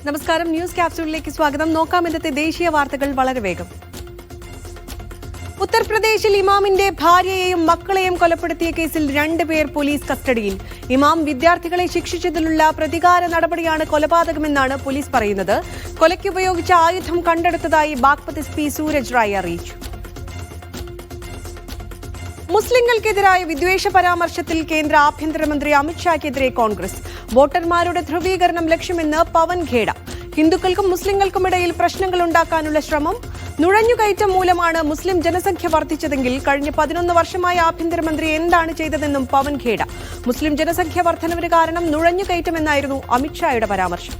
നമസ്കാരം, ന്യൂസ് ക്യാപ്സ്യൂളിലേക്ക് സ്വാഗതം. നോക്കാം ഇന്നത്തെ ദേശീയ വാർത്തകൾ വളരെ വേഗം. ഉത്തർപ്രദേശിൽ ഇമാമിന്റെ ഭാര്യയെയും മക്കളെയും കൊലപ്പെടുത്തിയ കേസിൽ 2 പേർ പോലീസ് കസ്റ്റഡിയിൽ. ഇമാം വിദ്യാർത്ഥികളെ ശിക്ഷിച്ചതിലുള്ള പ്രതികാര നടപടിയാണ് കൊലപാതകമെന്നാണ് പോലീസ് പറയുന്നത്. കൊലയ്ക്ക് ഉപയോഗിച്ച ആയുധം കണ്ടെടുത്തതായി ബാഗ്പത് എസ് പി സൂരജ് റായ് അറിയിച്ചു. മുസ്ലിങ്ങൾക്കെതിരായ വിദ്വേഷ പരാമർശത്തിൽ കേന്ദ്ര ആഭ്യന്തരമന്ത്രി അമിത്ഷായ്ക്കെതിരെ കോൺഗ്രസ്. വോട്ടർമാരുടെ ധ്രുവീകരണം ലക്ഷ്യമെന്ന് പവൻ ഖേഡ. ഹിന്ദുക്കൾക്കും മുസ്ലിങ്ങൾക്കും ഇടയിൽ പ്രശ്നങ്ങൾ ഉണ്ടാക്കാനുള്ള ശ്രമം. നുഴഞ്ഞുകയറ്റം മൂലമാണ് മുസ്ലിം ജനസംഖ്യ വർദ്ധിച്ചതെങ്കിൽ കഴിഞ്ഞ 11 വർഷമായി ആഭ്യന്തരമന്ത്രി എന്താണ് ചെയ്തതെന്നും പവൻ ഖേഡ. മുസ്ലിം ജനസംഖ്യ വർധനവിന് കാരണം നുഴഞ്ഞുകയറ്റമെന്നായിരുന്നു അമിത്ഷായുടെ പരാമർശം.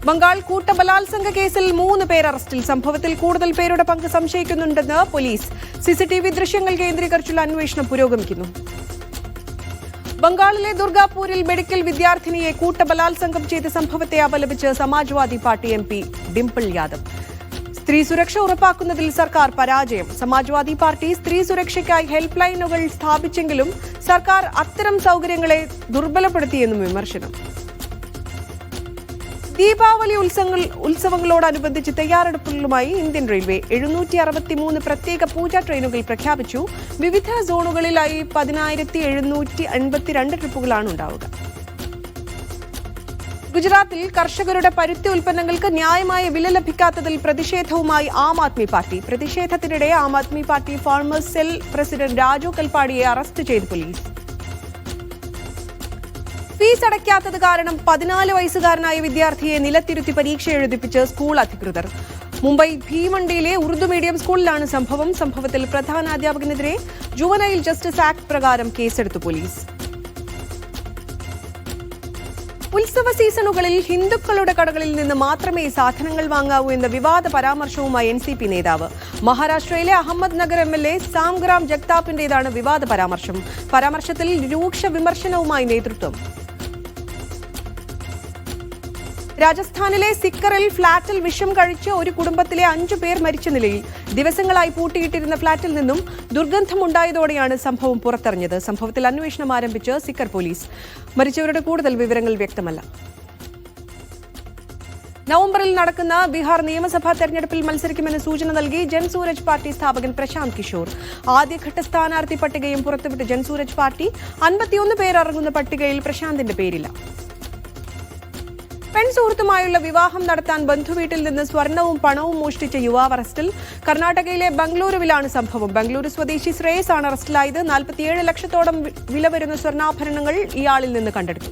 ബംഗാൾ കൂട്ടബലാത്സംഗ കേസിൽ 3 പേർ അറസ്റ്റിൽ. സംഭവത്തിൽ കൂടുതൽ പേരുടെ പങ്ക് സംശയിക്കുന്നുണ്ടെന്ന് പോലീസ്. സിസിടിവി ദൃശ്യങ്ങൾ കേന്ദ്രീകരിച്ചുള്ള അന്വേഷണം പുരോഗമിക്കുന്നു. ബംഗാളിലെ ദുർഗാപൂരിൽ മെഡിക്കൽ വിദ്യാർത്ഥിനിയെ കൂട്ടബലാത്സംഗം ചെയ്ത സംഭവത്തെ അപലപിച്ച് സമാജ്വാദി പാർട്ടി MP ഡിംപിൾ യാദവ്. സ്ത്രീ സുരക്ഷ ഉറപ്പാക്കുന്നതിൽ സർക്കാർ പരാജയം. സമാജ്വാദി പാർട്ടി സ്ത്രീ സുരക്ഷയ്ക്കായി ഹെൽപ്പ് ലൈനുകൾ സ്ഥാപിച്ചെങ്കിലും സർക്കാർ അത്തരം സൗകര്യങ്ങളെ ദുർബലപ്പെടുത്തിയെന്നും വിമർശനം. ദീപാവലി ഉത്സവങ്ങളോടനുബന്ധിച്ച് തയ്യാറെടുപ്പുകളുമായി ഇന്ത്യൻ റെയിൽവേ 763 പ്രത്യേക പൂജാ ട്രെയിനുകൾ പ്രഖ്യാപിച്ചു. വിവിധ സോണുകളിലായി 10,752 ട്രിപ്പുകളാണ് ഉണ്ടാവുക. ഗുജറാത്തിൽ കർഷകരുടെ പരുത്തി ഉൽപ്പന്നങ്ങൾക്ക് ന്യായമായ വില ലഭിക്കാത്തതിൽ പ്രതിഷേധവുമായി ആം ആദ്മി പാർട്ടി. പ്രതിഷേധത്തിനിടെ Aam Aadmi Party farmers cell president Raju കൽപ്പാടിയെ അറസ്റ്റ് ചെയ്ത് പോലീസ്. ഫീസ് അടയ്ക്കാത്തത് കാരണം 14 വയസ്സുകാരനായ വിദ്യാർത്ഥിയെ നിലത്തിരുത്തി പരീക്ഷ എഴുതിപ്പിച്ച് സ്കൂൾ അധികൃതർ. മുംബൈ ഭീമണ്ടിയിലെ ഉറുദു മീഡിയം സ്കൂളിലാണ് സംഭവം. സംഭവത്തിൽ പ്രധാനാധ്യാപകനെതിരെ ജുവനൈൽ ജസ്റ്റിസ് ആക്ട് പ്രകാരം കേസെടുത്തു പോലീസ്. ഉത്സവ സീസണുകളിൽ ഹിന്ദുക്കളുടെ കടകളിൽ നിന്ന് മാത്രമേ സാധനങ്ങൾ വാങ്ങാവൂ എന്ന വിവാദ പരാമർശവുമായി NCP നേതാവ്. മഹാരാഷ്ട്രയിലെ അഹമ്മദ് നഗർ MLA സാംഗ്രാം ജഗ്താപ്പിന്റേതാണ് വിവാദ പരാമർശം. പരാമർശത്തിൽ രൂക്ഷ വിമർശനവുമായി നേതൃത്വം. രാജസ്ഥാനിലെ സിക്കറിൽ ഫ്ളാറ്റിൽ വിഷം കഴിച്ച് ഒരു കുടുംബത്തിലെ 5 പേർ മരിച്ച നിലയിൽ. ദിവസങ്ങളായി പൂട്ടിയിട്ടിരുന്ന ഫ്ളാറ്റിൽ നിന്നും ദുർഗന്ധമുണ്ടായതോടെയാണ് സംഭവം പുറത്തറിഞ്ഞത്. സംഭവത്തിൽ അന്വേഷണം ആരംഭിച്ച് സിക്കർ പോലീസ്. മരിച്ചവരുടെ കൂടുതൽ വിവരങ്ങൾ വ്യക്തമല്ല. നവംബറിൽ നടക്കുന്ന ബീഹാർ നിയമസഭാ തെരഞ്ഞെടുപ്പിൽ മത്സരിക്കുമെന്ന് സൂചന നൽകി ജൻസൂരജ് പാർട്ടി സ്ഥാപകൻ പ്രശാന്ത് കിഷോർ. ആദ്യഘട്ട സ്ഥാനാർത്ഥി പട്ടികയും പുറത്തുവിട്ട ജൻസൂരജ് പാർട്ടി 51 പേർ അടങ്ങുന്ന പട്ടികയിൽ പ്രശാന്തിന്റെ പേരില്ല. പെൺസുഹൃത്തുമായുള്ള വിവാഹം നടത്താൻ ബന്ധുവീട്ടിൽ നിന്ന് സ്വർണവും പണവും മോഷ്ടിച്ച യുവാവ് അറസ്റ്റിൽ. കർണാടകയിലെ ബംഗളൂരുവിലാണ് സംഭവം. ബംഗളൂരു സ്വദേശി ശ്രേയസ് ആണ് അറസ്റ്റിലായത്. 47 ലക്ഷത്തോളം വില വരുന്ന സ്വർണ്ണാഭരണങ്ങൾ ഇയാളിൽ നിന്ന് കണ്ടെടുത്തു.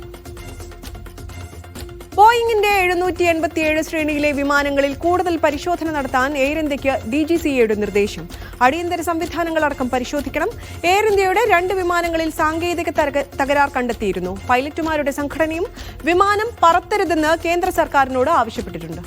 ബോയിങ്ങിന്റെ 787 ശ്രേണിയിലെ വിമാനങ്ങളിൽ കൂടുതൽ പരിശോധന നടത്താൻ എയർ ഇന്ത്യയ്ക്ക് DGCAയുടെ നിർദ്ദേശം. അടിയന്തര സംവിധാനങ്ങളടക്കം പരിശോധിക്കണം. എയർ ഇന്ത്യയുടെ 2 വിമാനങ്ങളിൽ സാങ്കേതിക തകരാർ കണ്ടെത്തിയിരുന്നു. പൈലറ്റുമാരുടെ സംഘടനയും വിമാനം പറത്തരുതെന്ന് കേന്ദ്ര സർക്കാരിനോട് ആവശ്യപ്പെട്ടിട്ടുണ്ട്.